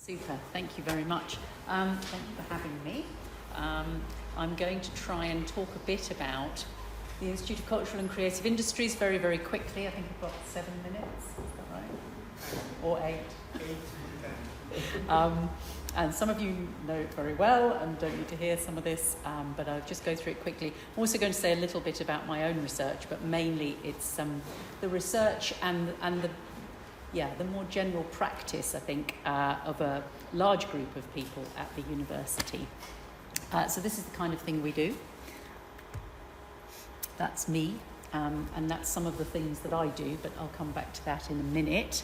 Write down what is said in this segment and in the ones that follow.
Super, thank you very much. Thank you for having me. I'm going to try and talk a bit about the Institute of Cultural and Creative Industries very, very quickly. I think I've got 7 minutes, is that right? Or 8? And some of you know it very well and don't need to hear some of this, but I'll just go through it quickly. I'm also going to say a little bit about my own research, but mainly it's the research and the more general practice, I think, of a large group of people at the university. So this is the kind of thing we do. That's me, and that's some of the things that I do, but I'll come back to that in a minute.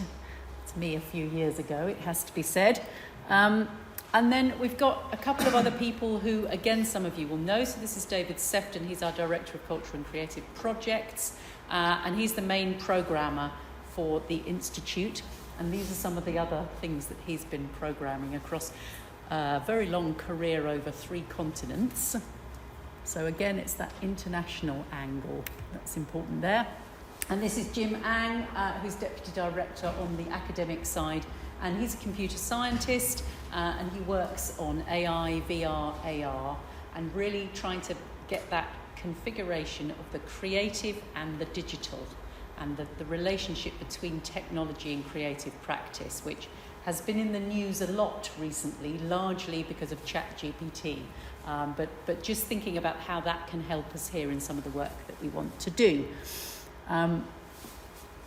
It's me a few years ago, it has to be said. And then we've got a couple of other people who, again, some of you will know. So this is David Sefton, he's our Director of Cultural and Creative Projects, and he's the main programmer for the Institute. And these are some of the other things that he's been programming across a very long career over 3 continents. So again, it's that international angle that's important there. And this is Jim Ang, who's Deputy Director on the academic side, and he's a computer scientist, and he works on AI, VR, AR, and really trying to get that configuration of the creative and the digital, and the relationship between technology and creative practice, which has been in the news a lot recently, largely because of ChatGPT. But just thinking about how that can help us here in some of the work that we want to do. I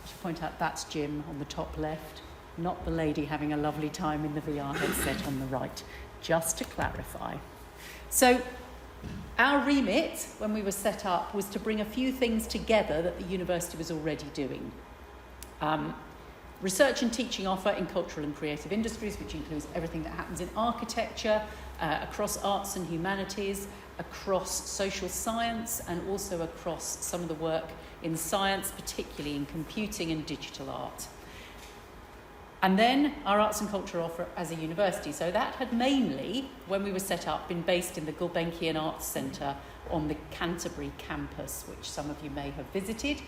should point out that's Jim on the top left, not the lady having a lovely time in the VR headset on the right, just to clarify. So our remit, when we were set up, was to bring a few things together that the university was already doing. Research and teaching offer in cultural and creative industries, which includes everything that happens in architecture, across arts and humanities, across social science, and also across some of the work in science, particularly in computing and digital art. And then our arts and culture offer as a university. So that had mainly, when we were set up, been based in the Gulbenkian Arts Centre on the Canterbury campus, which some of you may have visited.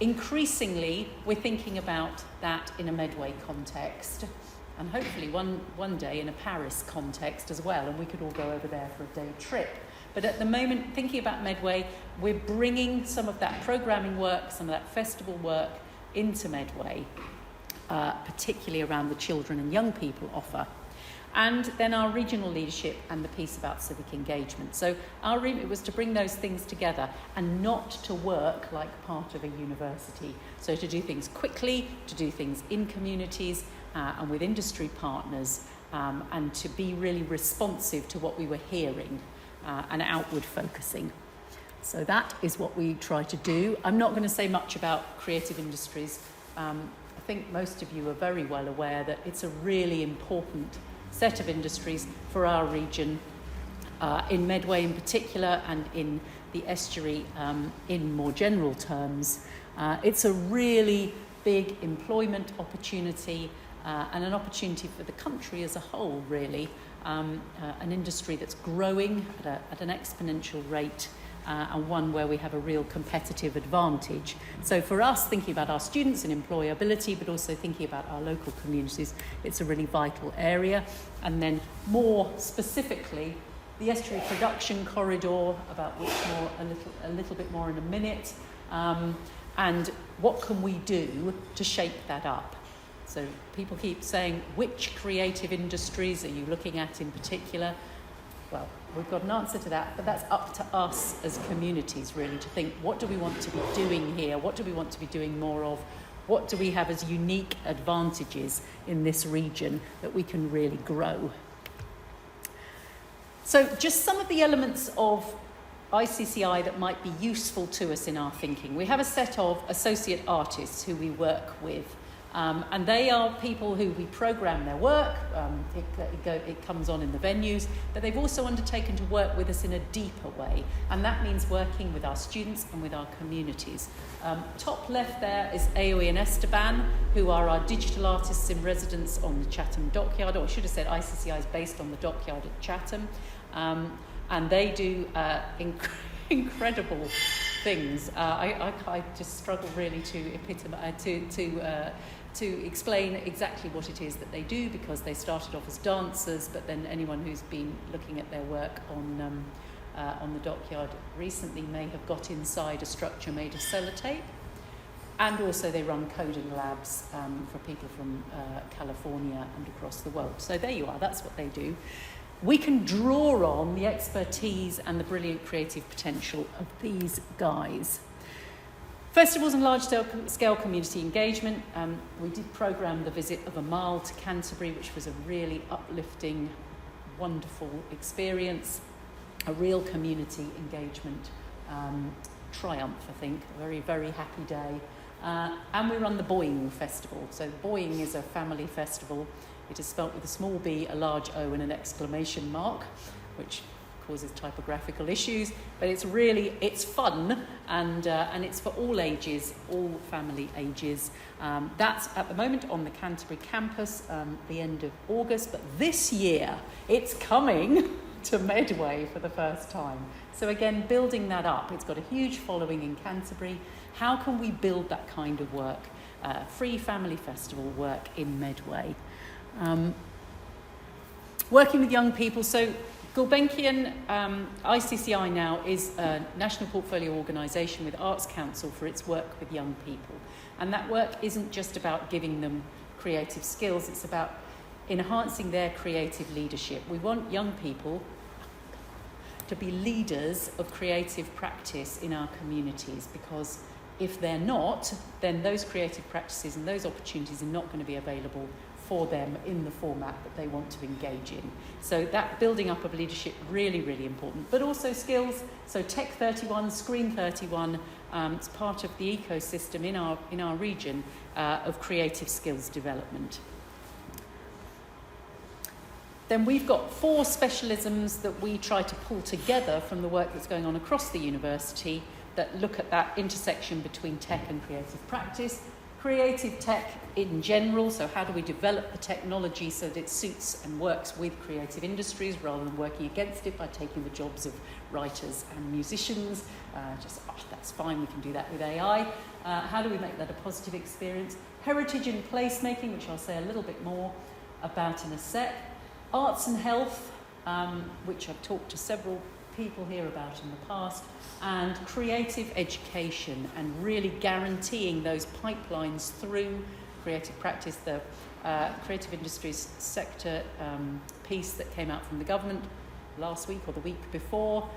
Increasingly, we're thinking about that in a Medway context, and hopefully one day in a Paris context as well, and we could all go over there for a day trip. But at the moment, thinking about Medway, we're bringing some of that programming work, some of that festival work into Medway, particularly around the children and young people offer. And then our regional leadership and the piece about civic engagement. So our remit was to bring those things together and not to work like part of a university. So to do things quickly, to do things in communities and with industry partners, and to be really responsive to what we were hearing and outward focusing. So that is what we try to do. I'm not going to say much about creative industries. I think most of you are very well aware that it's a really important set of industries for our region, in Medway in particular, and in the estuary in more general terms. It's a really big employment opportunity and an opportunity for the country as a whole, really. An industry that's growing at an exponential rate, and one where we have a real competitive advantage. So for us, thinking about our students and employability, but also thinking about our local communities, it's a really vital area. And then more specifically, the estuary production corridor, about which a little bit more in a minute, and what can we do to shape that up? So people keep saying, which creative industries are you looking at in particular? Well, we've got an answer to that, but that's up to us as communities, really, to think, what do we want to be doing here? What do we want to be doing more of? What do we have as unique advantages in this region that we can really grow? So just some of the elements of ICCI that might be useful to us in our thinking. We have a set of associate artists who we work with. And they are people who we program their work, it comes on in the venues, but they've also undertaken to work with us in a deeper way, and that means working with our students and with our communities. Top left there is Aoi and Esteban, who are our digital artists in residence on the Chatham dockyard, or I should have said ICCI is based on the dockyard at Chatham, and they do incredible things. I just struggle really to to explain exactly what it is that they do, because they started off as dancers, but then anyone who's been looking at their work on the dockyard recently may have got inside a structure made of sellotape. And also they run coding labs for people from California and across the world. So there you are, that's what they do. We can draw on the expertise and the brilliant creative potential of these guys. Festivals and large-scale community engagement. We did programme the visit of Amal to Canterbury, which was a really uplifting, wonderful experience. A real community engagement triumph, I think. A very, very happy day. And we run the Boying Festival. So Boying is a family festival. It is spelt with a small b, a large O and an exclamation mark, which causes typographical issues, but it's fun, and it's for all ages, all family ages. That's at the moment on the Canterbury campus, the end of August, but this year it's coming to Medway for the first time. So again, building that up. It's got a huge following in Canterbury. How can we build that kind of work, free family festival work in Medway? Working with young people, so Gulbenkian ICCI now is a national portfolio organisation with Arts Council for its work with young people. And that work isn't just about giving them creative skills, it's about enhancing their creative leadership. We want young people to be leaders of creative practice in our communities, because if they're not, then those creative practices and those opportunities are not going to be available for them in the format that they want to engage in. So that building up of leadership, really, really important. But also skills, so Tech 31, Screen 31, it's part of the ecosystem in our region of creative skills development. Then we've got 4 specialisms that we try to pull together from the work that's going on across the university that look at that intersection between tech and creative practice. Creative tech in general, so how do we develop the technology so that it suits and works with creative industries rather than working against it by taking the jobs of writers and musicians. That's fine, we can do that with AI. How do we make that a positive experience? Heritage and placemaking, which I'll say a little bit more about in a sec. Arts and health, which I've talked to several people here about in the past, and creative education, and really guaranteeing those pipelines through creative practice. The creative industries sector piece that came out from the government last week or the week before,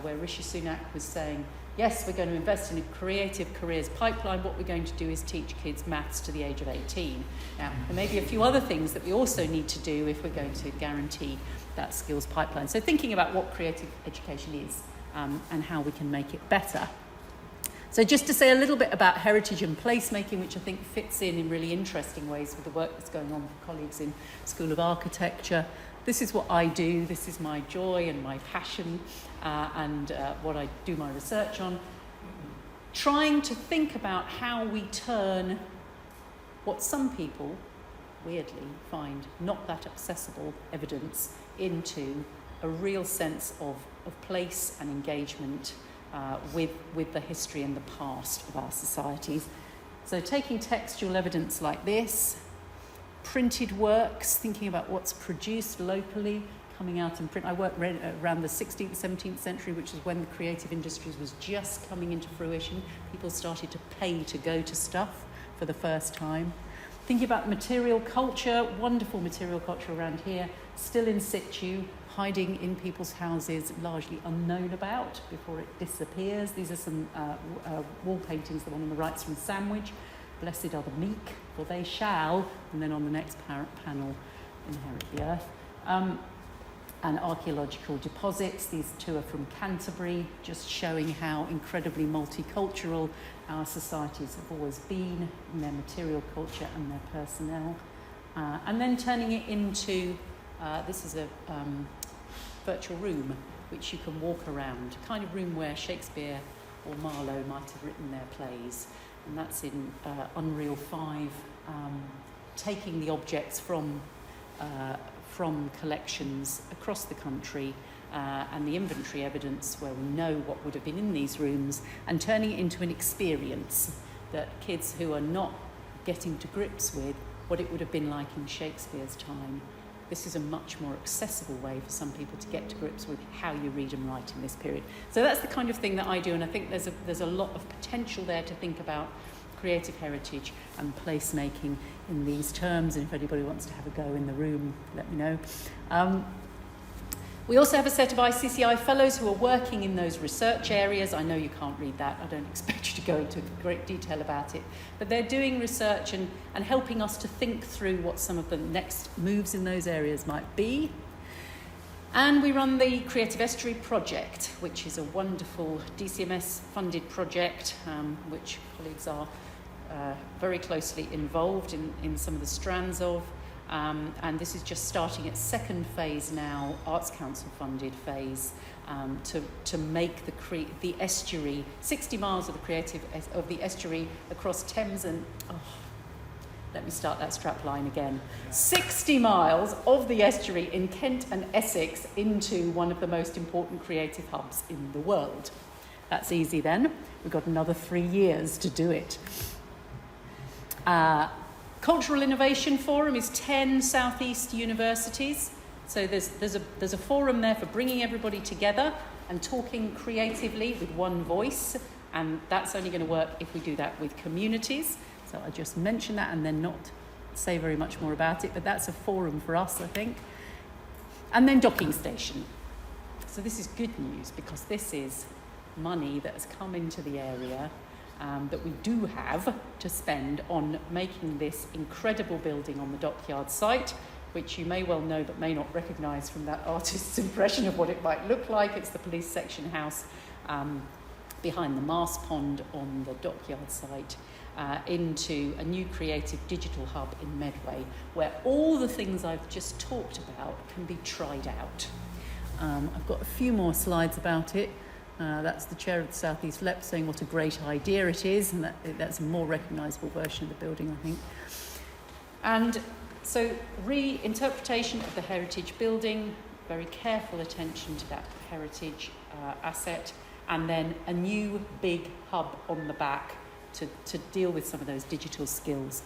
where Rishi Sunak was saying, yes, we're going to invest in a creative careers pipeline. What we're going to do is teach kids maths to the age of 18. Now, there may be a few other things that we also need to do if we're going to guarantee that skills pipeline. So thinking about what creative education is and how we can make it better. So just to say a little bit about heritage and placemaking, which I think fits in really interesting ways with the work that's going on with colleagues in School of Architecture. This is what I do, this is my joy and my passion and what I do my research on. Trying to think about how we turn what some people, weirdly, find not that accessible evidence into a real sense of place and engagement with the history and the past of our societies. So taking textual evidence like this, printed works, thinking about what's produced locally, coming out in print. I worked around the 16th, 17th century, which is when the creative industries was just coming into fruition. People started to pay to go to stuff for the first time. Thinking about material culture, wonderful material culture around here, still in situ, hiding in people's houses, largely unknown about before it disappears. These are some wall paintings, the one on the right's from Sandwich. Blessed are the meek, for they shall, and then on the next panel, inherit the earth. And archaeological deposits. These 2 are from Canterbury, just showing how incredibly multicultural our societies have always been in their material culture and their personnel. And then turning it into, this is a virtual room which you can walk around, kind of room where Shakespeare or Marlowe might have written their plays. And that's in Unreal 5, taking the objects from collections across the country and the inventory evidence where we know what would have been in these rooms, and turning it into an experience that kids who are not getting to grips with what it would have been like in Shakespeare's time. This is a much more accessible way for some people to get to grips with how you read and write in this period. So that's the kind of thing that I do, and I think there's a lot of potential there to think about creative heritage and placemaking in these terms, and if anybody wants to have a go in the room, let me know. We also have a set of ICCI fellows who are working in those research areas. I know you can't read that. I don't expect you to go into great detail about it. But they're doing research and helping us to think through what some of the next moves in those areas might be. And we run the Creative Estuary Project, which is a wonderful DCMS-funded project, which colleagues are very closely involved in some of the strands of. And this is just starting its second phase now, Arts Council funded phase, to make the estuary, 60 miles of the estuary across Thames and, let me start that strap line again, 60 miles of the estuary in Kent and Essex into one of the most important creative hubs in the world. That's easy then. We've got another 3 years to do it. Cultural Innovation Forum is 10 Southeast universities. So there's a forum there for bringing everybody together and talking creatively with one voice. And that's only going to work if we do that with communities. So I just mention that and then not say very much more about it. But that's a forum for us, I think. And then Docking Station. So this is good news because this is money that has come into the area that we do have to spend on making this incredible building on the dockyard site, which you may well know but may not recognise from that artist's impression of what it might look like. It's the police section house behind the Mast Pond on the dockyard site, into a new creative digital hub in Medway, where all the things I've just talked about can be tried out. I've got a few more slides about it. That's the chair of the South East LEP saying what a great idea it is, and that's a more recognisable version of the building, I think. And so reinterpretation of the heritage building, very careful attention to that heritage asset, and then a new big hub on the back to deal with some of those digital skills.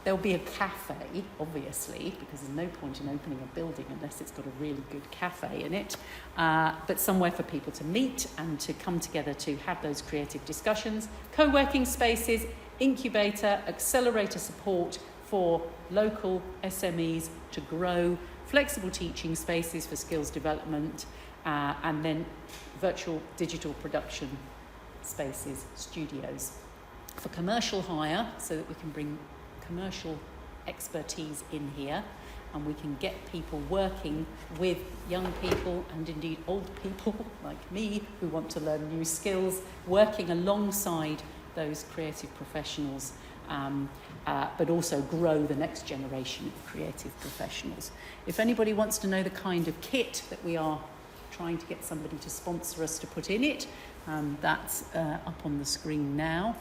There'll be a cafe, obviously, because there's no point in opening a building unless it's got a really good cafe in it, but somewhere for people to meet and to come together to have those creative discussions. Co-working spaces, incubator, accelerator support for local SMEs to grow, flexible teaching spaces for skills development, and then virtual digital production spaces, studios. For commercial hire, so that we can bring commercial expertise in here and we can get people working with young people and indeed old people like me who want to learn new skills, working alongside those creative professionals, but also grow the next generation of creative professionals. If anybody wants to know the kind of kit that we are trying to get somebody to sponsor us to put in it, that's up on the screen now.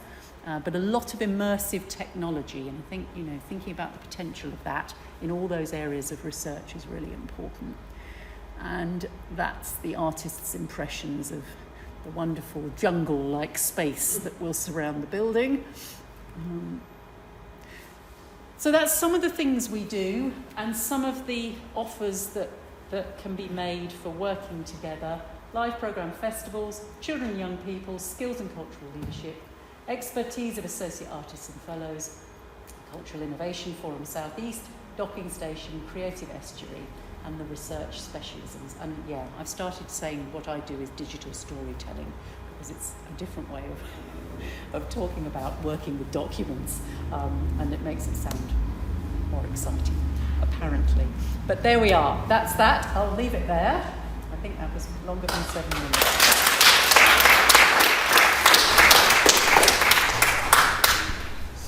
But a lot of immersive technology, and I think, thinking about the potential of that in all those areas of research is really important. And that's the artist's impressions of the wonderful jungle-like space that will surround the building. So that's some of the things we do, and some of the offers that can be made for working together. Live programme festivals, children and young people, skills and cultural leadership, expertise of associate artists and fellows, Cultural Innovation Forum South East, Docking Station, Creative Estuary, and the research specialisms. And I've started saying what I do is digital storytelling, because it's a different way of talking about working with documents, and it makes it sound more exciting, apparently. But there we are. That's that. I'll leave it there. I think that was longer than 7 minutes.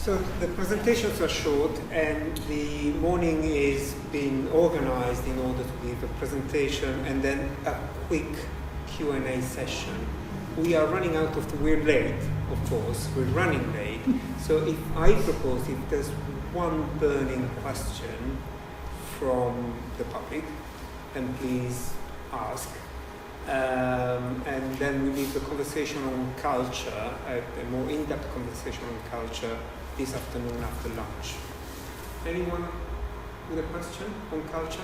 So the presentations are short, and the morning is being organized in order to give a presentation and then a quick Q&A session. We are running out of we're late, of course, we're running late. So if I propose, if there's one burning question from the public, then please ask. And then we leave the conversation on culture, a more in-depth conversation on culture, this afternoon after lunch. Anyone with a question on culture?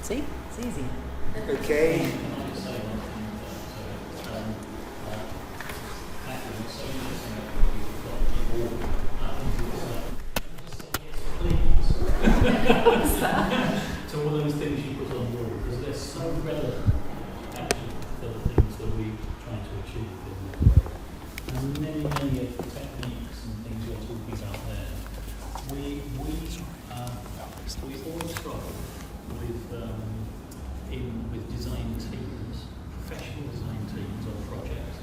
See? It's easy. Okay. What's that? So all those things you put on board, because they're so relevant actually for the things that we're trying to achieve in Medway. And many of the techniques and things you're talking about there, we always struggle with design teams, professional design teams on projects,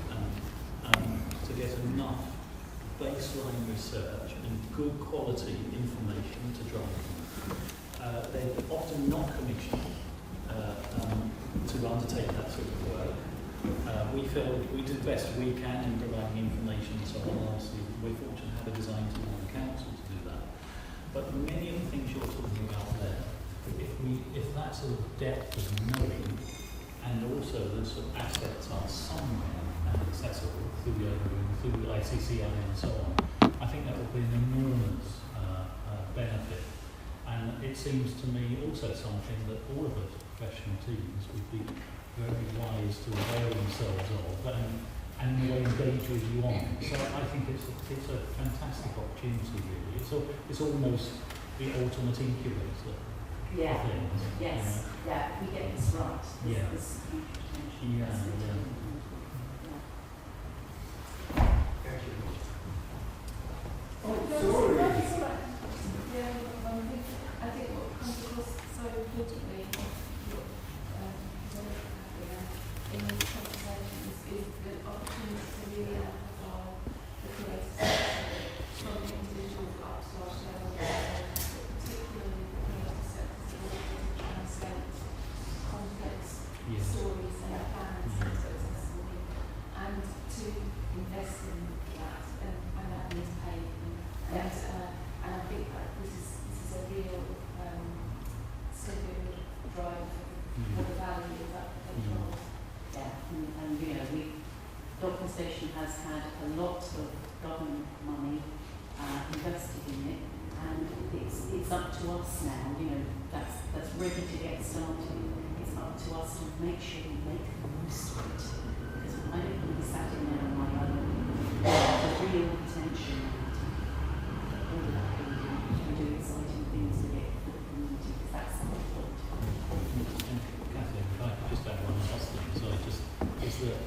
to get enough baseline research and good quality information to drive them. They're often not commissioned to undertake that sort of work. We feel we do the best we can in providing information and so on. Obviously, we're fortunate to have a design team on the council to do that. But many of the things you're talking about there, if that sort of depth of knowing and also the sort of assets are somewhere and accessible through the through ICCI and so on, I think that would be an enormous benefit. And it seems to me also something that all of us professional teams would be very wise to avail themselves of and in a way engage with you on. So I think it's a fantastic opportunity really. It's almost the ultimate incubator. Yeah. of things, Yes. you know. Yeah. We get this right. Yeah. This huge potential. Yeah, yeah. Thank you. I think what comes across so importantly in these conversations is the opportunity to really amplify the creative from individuals up to our shareholders, particularly the creative sectors that are able to translate complex stories and plans successfully, and to invest in that, and that means paying them. And I think that this is a real significant drive for the value of that control. Yeah, and you know, Docking Station has had a lot of government money invested in it, and it's up to us now. You know, that's ready to get started. It's up to us to make sure we make the most of it, because I don't want to be sat in there on my own. The real potential all that can do exciting things with it for the community, because that's the whole point. Kathleen, if I could just add one last thing, so is that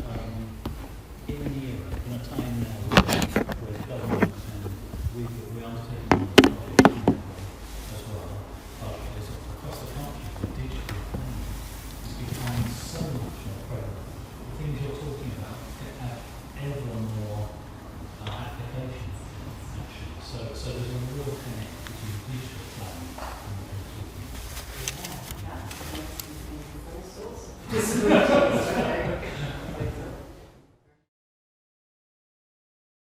in an era, in a time now where government and we are taking on this project as well, is across the country, the digital economy is becoming so much more prevalent. The things you're talking about have ever more application, actually. So there's a real connect between digital planning and talking. Yeah, that's all sorts of